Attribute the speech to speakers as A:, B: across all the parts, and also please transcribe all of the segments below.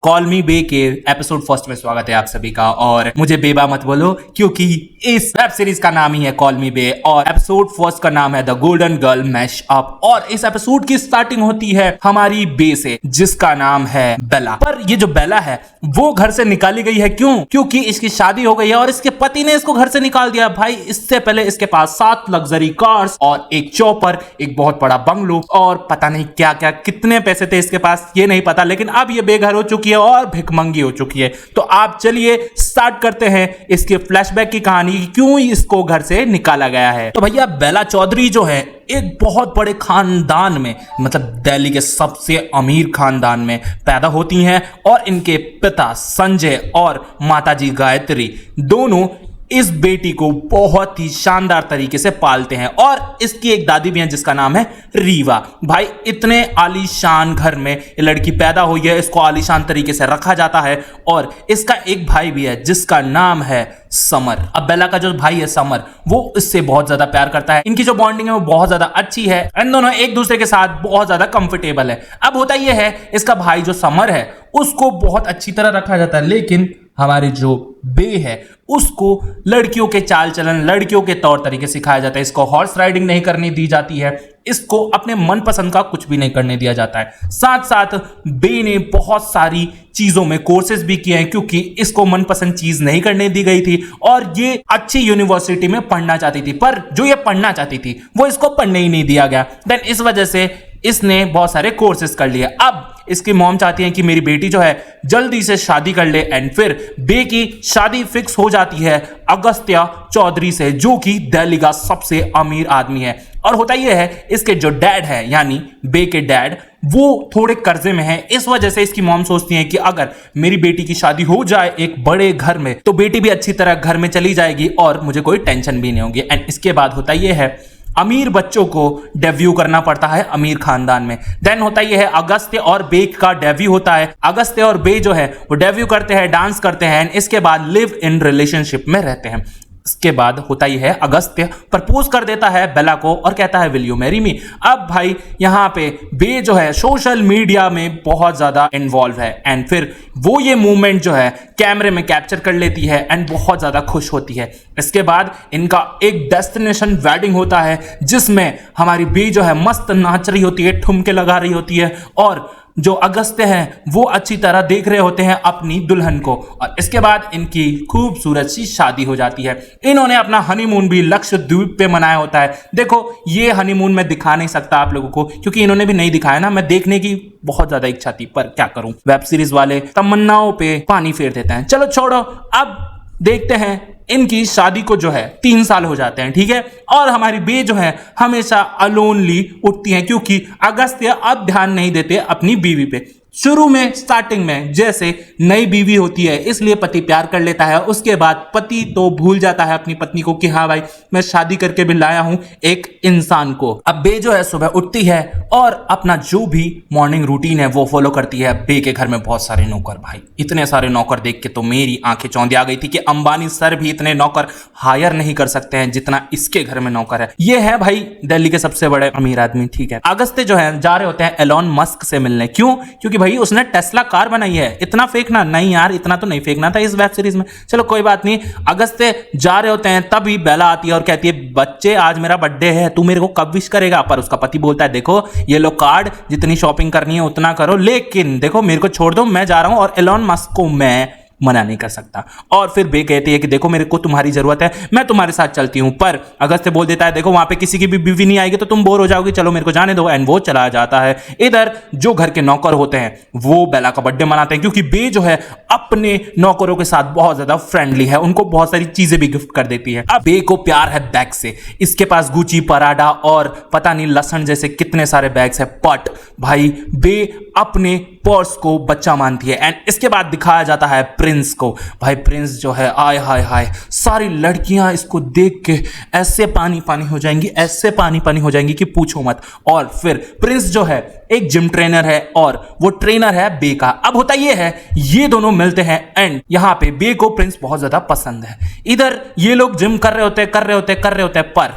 A: Call मी बे के episode first में स्वागत है आप सभी का। और मुझे बेबा मत बोलो क्योंकि इस वेब सीरीज का नाम ही है कॉल मी बे और एपिसोड फर्स्ट का नाम है the golden girl mashup. और इस एपिसोड की स्टार्टिंग होती है हमारी बे से जिसका नाम है बेला। पर ये जो बेला है वो घर से निकाली गई है क्यों? क्योंकि इसकी शादी हो गई है और इसके पति ने इसको घर से निकाल दिया। भाई इससे पहले इसके पास 7 लग्जरी कार्स और एक चॉपर, एक बहुत बड़ा बंगलो और पता नहीं क्या क्या कितने पैसे थे इसके पास ये नहीं पता, लेकिन अब ये बेघर हो चुकी है और भिखमंगी हो चुकी है। तो आप चलिए स्टार्ट करते हैं इसके फ्लैशबैक की कहानी, क्यों इसको घर से निकाला गया है। तो भैया बेला चौधरी जो है एक बहुत बड़े खानदान में, मतलब दिल्ली के सबसे अमीर खानदान में पैदा होती हैं और इनके पिता संजय और माताजी गायत्री दोनों इस बेटी को बहुत ही शानदार तरीके से पालते हैं। और इसकी एक दादी भी है जिसका नाम है रीवा। भाई इतने आलीशान घर में ये लड़की पैदा हुई है, इसको आलीशान तरीके से रखा जाता है। और इसका एक भाई भी है जिसका नाम है समर। अब बेला का जो भाई है समर वो इससे बहुत ज्यादा प्यार करता है। इनकी जो बॉन्डिंग है वो बहुत ज्यादा अच्छी है, इन दोनों एक दूसरे के साथ बहुत ज्यादा कंफर्टेबल है। अब होता यह है इसका भाई जो समर है उसको बहुत अच्छी तरह रखा जाता है, लेकिन हमारी जो बे है उसको लड़कियों के चाल चलन, लड़कियों के तौर तरीके सिखाया जाता है। इसको हॉर्स राइडिंग नहीं करने दी जाती है, इसको अपने मनपसंद का कुछ भी नहीं करने दिया जाता है। साथ साथ बे ने बहुत सारी चीजों में कोर्सेज भी किए हैं क्योंकि इसको मनपसंद चीज नहीं करने दी गई थी और ये अच्छी यूनिवर्सिटी में पढ़ना चाहती थी, पर जो ये पढ़ना चाहती थी वो इसको पढ़ने ही नहीं दिया गया। देन इस वजह से इसने बहुत सारे कोर्सेज कर लिए। अब इसकी मॉम चाहती है कि मेरी बेटी जो है जल्दी से शादी कर ले एंड फिर बे की शादी फिक्स हो जाती है अगस्त्य चौधरी से, जो कि दिल्ली का सबसे अमीर आदमी है। और होता यह है इसके जो डैड है यानी बे के डैड वो थोड़े कर्जे में है। इस वजह से इसकी मॉम सोचती है कि अगर मेरी बेटी की शादी हो जाए एक बड़े घर में तो बेटी भी अच्छी तरह घर में चली जाएगी और मुझे कोई टेंशन भी नहीं होगी। एंड इसके बाद होता यह है अमीर बच्चों को डेब्यू करना पड़ता है अमीर खानदान में। देन होता यह है अगस्त्य और बे का डेब्यू होता है। अगस्त्य और बे जो है वो डेब्यू करते हैं, डांस करते हैं, इसके बाद लिव इन रिलेशनशिप में रहते हैं। इसके बाद होता ही है अगस्त्य प्रपोज कर देता है बेला को और कहता है विल यू मैरी मी। अब भाई यहाँ पे बे जो है सोशल मीडिया में बहुत ज्यादा इन्वॉल्व है एंड फिर वो ये मूवमेंट जो है कैमरे में कैप्चर कर लेती है एंड बहुत ज्यादा खुश होती है। इसके बाद इनका एक डेस्टिनेशन वेडिंग होता है जिसमें हमारी बे जो है मस्त नाच रही होती है, ठुमके लगा रही होती है और जो अगस्त्य हैं वो अच्छी तरह देख रहे होते हैं अपनी दुल्हन को। और इसके बाद इनकी खूबसूरत सी शादी हो जाती है। इन्होंने अपना हनीमून भी लक्षद्वीप पे मनाया होता है। देखो ये हनीमून मैं दिखा नहीं सकता आप लोगों को क्योंकि इन्होंने भी नहीं दिखाया ना, मैं देखने की बहुत ज्यादा इच्छा थी पर क्या करूं, वेब सीरीज वाले तमन्नाओं पे पानी फेर देते हैं। चलो छोड़ो, अब देखते हैं इनकी शादी को जो है 3 साल हो जाते हैं, ठीक है। और हमारी बे जो है हमेशा अलोनली उठती हैं क्योंकि अगस्त्य अब ध्यान नहीं देते अपनी बीवी पे। शुरू में स्टार्टिंग में जैसे नई बीवी होती है इसलिए पति प्यार कर लेता है, उसके बाद पति तो भूल जाता है अपनी पत्नी को कि हाँ भाई मैं शादी करके भी लाया हूं एक इंसान को। अब बे जो है सुबह उठती है और अपना जो भी मॉर्निंग रूटीन है वो फॉलो करती है। बे के घर में बहुत सारे नौकर, भाई इतने सारे नौकर देख के तो मेरी आंखें चौंधी आ गई थी कि अंबानी सर भी इतने नौकर हायर नहीं कर सकते हैं जितना इसके घर में नौकर है। ये है भाई दिल्ली के सबसे बड़े अमीर आदमी, ठीक है। अगस्त्य जो है जा रहे होते हैं एलॉन मस्क से मिलने। क्यों? क्योंकि भाई उसने टेस्ला कार बनाई है। इतना फेंकना नहीं यार, इतना तो नहीं फेंकना था इस वेब सीरीज में। चलो कोई बात नहीं। अगस्त्य जा रहे होते हैं तभी बेला आती है और कहती है बच्चे आज मेरा बर्थडे है, तू मेरे को कब विश करेगा? पर उसका पति बोलता है देखो ये लो कार्ड, जितनी शॉपिंग करनी है उतना करो, लेकिन देखो मेरे को छोड़ दो, मैं जा रहा हूं और एलॉन मस्क को मैं मना नहीं कर सकता। और फिर बे कहती है कि देखो मेरे को तुम्हारी जरूरत है, मैं तुम्हारे साथ चलती हूं। पर अगस्त्य बोल देता है देखो वहां पे किसी की भी बीवी नहीं आएगी तो तुम बोर हो जाओगे, चलो मेरे को जाने दो। एंड वो चला जाता है। इधर जो घर के नौकर होते हैं वो बेला का बर्थडे मनाते हैं क्योंकि बे जो है अपने नौकरों के साथ बहुत ज्यादा फ्रेंडली है, उनको बहुत सारी चीजें भी गिफ्ट कर देती है। अब बे को प्यार है बैग से, इसके पास गुची, पराडा और पता नहीं लसन जैसे कितने सारे बैग्स है। बट भाई बे अपने पर्स को बच्चा मानती है। एंड इसके बाद दिखाया जाता है प्रिंस को। भाई प्रिंस जो है आय हाय हाय, सारी लड़कियां इसको देख के ऐसे पानी पानी हो जाएंगी, ऐसे पानी पानी हो जाएंगी कि पूछो मत। और फिर प्रिंस जो है एक जिम ट्रेनर है और वो ट्रेनर है बे का। अब होता ये है ये दोनों मिलते हैं एंड यहाँ पे बे को प्रिंस बहुत ज्यादा पसंद है। इधर ये लोग जिम कर रहे होते हैं पर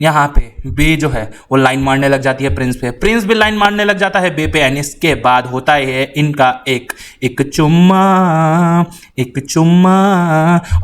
A: यहाँ पे बे जो है वो लाइन मारने लग जाती है प्रिंस पे, प्रिंस भी लाइन मारने लग जाता है बे पे। एंड इसके बाद होता है इनका एक चुम्मा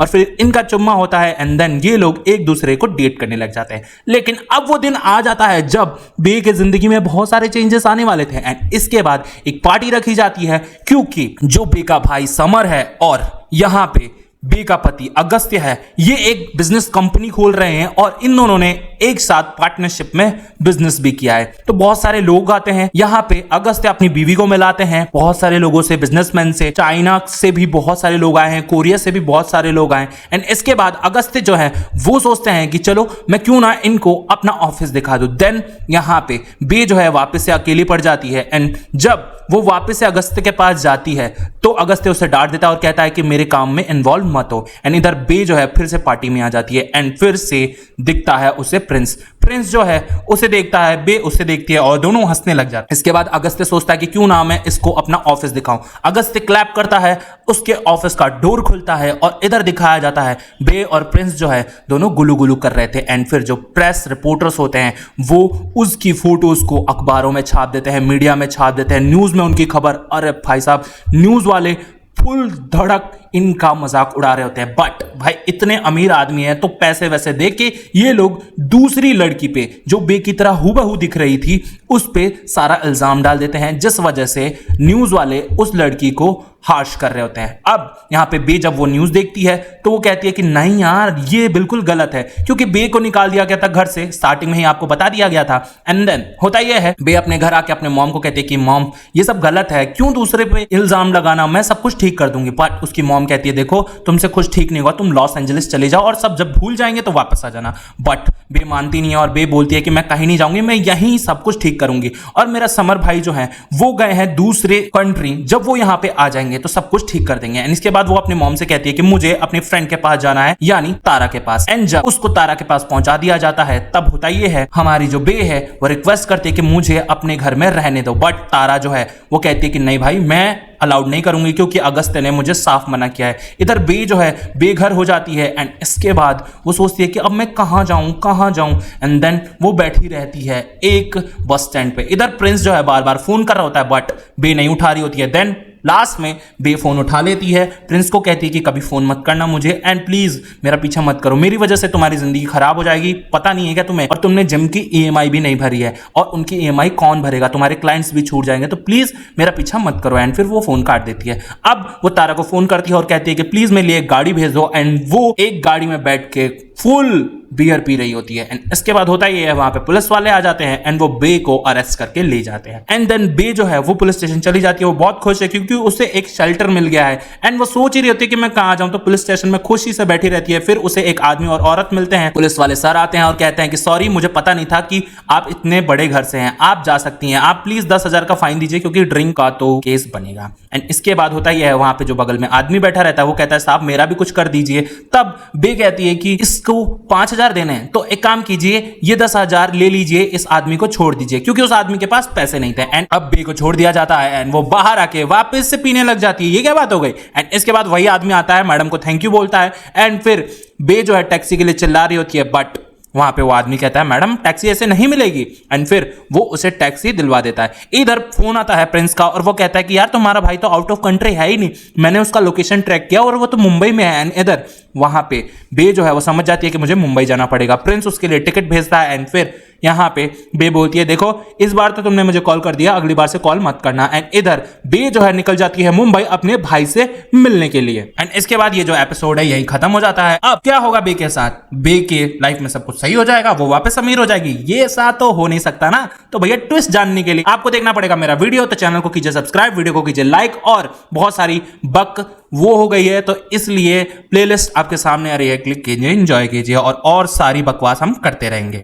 A: और फिर इनका चुम्मा होता है। एंड देन ये लोग एक दूसरे को डेट करने लग जाते हैं। लेकिन अब वो दिन आ जाता है जब बे के जिंदगी में बहुत सारे चेंजेस आने वाले थे। एंड इसके बाद एक पार्टी रखी जाती है क्योंकि जो बे का भाई समर है और यहाँ पे बे का पति अगस्त्य है, ये एक बिजनेस कंपनी खोल रहे हैं और इन दोनों ने एक साथ पार्टनरशिप में बिजनेस भी किया है। तो बहुत सारे लोग आते हैं यहाँ पे, अगस्त्य अपनी बीवी को मिलाते हैं बहुत सारे लोगों से, बिजनेसमैन से, चाइना से भी बहुत सारे लोग आए हैं, कोरिया से भी बहुत सारे लोग आए। एंड इसके बाद अगस्त्य जो है वो सोचते हैं कि चलो मैं क्यों ना इनको अपना ऑफिस दिखा दूं। देन यहाँ पे बे जो है वापस से अकेली पड़ जाती है। एंड जब वो वापस से अगस्त्य के पास जाती है तो अगस्त्य उसे डांट देता है और कहता है कि मेरे काम में इन्वॉल्व मत हो। एंड इधर बे जो है फिर से पार्टी में आ जाती है एंड फिर से दिखता है उसे प्रिंस जो है उसे देखता है, बे उसे देखती है और दोनों हंसने लग जाते हैं। इसके बाद अगस्त्य सोचता है कि क्यों ना मैं इसको अपना ऑफिस दिखाऊं। अगस्त्य क्लैप करता है, उसके ऑफिस का डोर खुलता है और इधर दिखाया जाता है बे और प्रिंस जो है दोनों गुलू गुलू कर रहे थे। एंड फिर जो प्रेस रिपोर्टर्स होते हैं वो उसकी फोटोज को अखबारों में छाप देते हैं, मीडिया में छाप देते हैं, न्यूज में उनकी खबर। अरे भाई साहब, न्यूज वाले फुल धड़क इनका मजाक उड़ा रहे होते हैं। बट भाई इतने अमीर आदमी हैं तो पैसे वैसे दे के ये लोग दूसरी लड़की पे जो बे की तरह हूबहू दिख रही थी उस पे सारा इल्जाम डाल देते हैं, जिस वजह से न्यूज वाले उस लड़की को हार्श कर रहे होते हैं। अब यहाँ पे बे जब वो न्यूज देखती है तो वो कहती है कि नहीं यार ये बिल्कुल गलत है, क्योंकि बे को निकाल दिया गया था घर से, स्टार्टिंग में ही आपको बता दिया गया था। एंड देन होता यह है बे अपने घर आके अपने मॉम को कहती है कि मॉम ये सब गलत है, क्यों दूसरे पे इल्जाम लगाना, मैं सब कुछ ठीक कर दूंगी। बट उसकी मॉम कहती है देखो तुमसे कुछ ठीक नहीं होगा, तुम लॉस एंजलिस चले जाओ और सब जब भूल जाएंगे तो वापस आ जाना। बट बे मानती नहीं है और बे बोलती है कि मैं कहीं नहीं जाऊंगी, मैं यहीं सब कुछ ठीक करूंगी। और मेरा समर भाई जो है वो गए हैं दूसरे कंट्री, जब वो यहाँ पे आ जाएंगे तो सब कुछ ठीक कर देंगे। एंड इसके बाद वो अपने मॉम से कहती है कि मुझे अपने फ्रेंड के पास जाना है, यानी तारा के पास। एंड जब उसको तारा के पास पहुंचा दिया जाता है तब होता ये है हमारी जो बे है वो रिक्वेस्ट करती है कि मुझे अपने घर में रहने दो। बट तारा जो है वो कहती है कि नहीं भाई मैं अलाउड नहीं करूंगी क्योंकि अगस्त्य ने मुझे साफ मना किया है। इधर बे जो है बेघर हो जाती है। एंड इसके बाद वो सोचती है कि अब मैं कहां जाऊं। एंड देन वो बैठी रहती है एक बस स्टैंड पे। इधर प्रिंस जो है बार बार फोन कर रहा होता है बट बे नहीं उठा रही होती है। देन लास्ट में बे फोन उठा लेती है, प्रिंस को कहती है कि कभी फोन मत करना मुझे एंड प्लीज मेरा पीछा मत करो, मेरी वजह से तुम्हारी जिंदगी खराब हो जाएगी, पता नहीं है क्या तुम्हें, और तुमने जिम की EMI भी नहीं भरी है और उनकी EMI कौन भरेगा, तुम्हारे क्लाइंट्स भी छूट जाएंगे, तो प्लीज मेरा पीछा मत करो। एंड फिर वो फोन काट देती है। अब वो तारा को फोन करती है और कहती है कि प्लीज मेरे लिए एक गाड़ी भेज दो। एंड वो एक गाड़ी में बैठ के फुल बियर पी रही होती है। एंड इसके बाद होता ही है वहां पे पुलिस वाले आ जाते हैं एंड वो बे को अरेस्ट करके ले जाते हैं। एंड देन बे जो है वो पुलिस स्टेशन चली जाती है। वो बहुत खुश है क्योंकि उसे एक शेल्टर मिल गया है एंड वो सोच ही रही होती है कि मैं कहां जाऊं, तो पुलिस स्टेशन में खुशी से बैठी रहती है। फिर उसे एक आदमी और औरत मिलते हैं। पुलिस वाले सर आते हैं और कहते हैं कि सॉरी मुझे पता नहीं था कि आप इतने बड़े घर से हैं, आप जा सकती हैं, आप प्लीज 10,000 का फाइन दीजिए क्योंकि ड्रिंक का तो केस बनेगा। एंड इसके बाद होता ही है वहां पे जो बगल में आदमी बैठा रहता है वो कहता है साहब मेरा भी कुछ कर दीजिए। तब बे कहती है कि इसको 5,000 देने हैं तो एक काम कीजिए ये 10,000 ले लीजिए, इस आदमी को छोड़ दीजिए, क्योंकि उस आदमी के पास पैसे नहीं थे। एंड अब बे को छोड़ दिया जाता है एंड वो बाहर आके वापस से पीने लग जाती है। ये क्या बात हो गई। एंड इसके बाद वही आदमी आता है, मैडम को थैंक यू बोलता है एंड फिर बे जो है टैक्सी के लिए चिल्ला रही होती है बट वहां पे वो आदमी कहता है मैडम टैक्सी ऐसे नहीं मिलेगी। एंड फिर वो उसे टैक्सी दिलवा देता है। इधर फोन आता है प्रिंस का और वो कहता है कि यार तुम्हारा भाई तो आउट ऑफ कंट्री है ही नहीं, मैंने उसका लोकेशन ट्रैक किया और वो तो मुंबई में है। एंड इधर वहां पे बे जो है वो समझ जाती है कि मुझे मुंबई जाना पड़ेगा। प्रिंस उसके लिए टिकट भेजता है एंड फिर यहाँ पे बे बोलती है देखो इस बार तो तुमने मुझे कॉल कर दिया, अगली बार से कॉल मत करना। एंड इधर बे जो है निकल जाती है मुंबई अपने भाई से मिलने के लिए। एंड इसके बाद ये जो एपिसोड है यही खत्म हो जाता है। अब क्या होगा बे के साथ, बे के लाइफ में सब कुछ सही हो जाएगा, वो वापस अमीर हो जाएगी, ये साथ तो हो नहीं सकता ना। तो भैया ट्विस्ट जानने के लिए आपको देखना पड़ेगा मेरा वीडियो। तो चैनल को कीजिए सब्सक्राइब, वीडियो को कीजिए लाइक और बहुत सारी बक वो हो गई है तो इसलिए प्लेलिस्ट आपके सामने आ रही है, क्लिक कीजिए, एंजॉय कीजिए और सारी बकवास हम करते रहेंगे।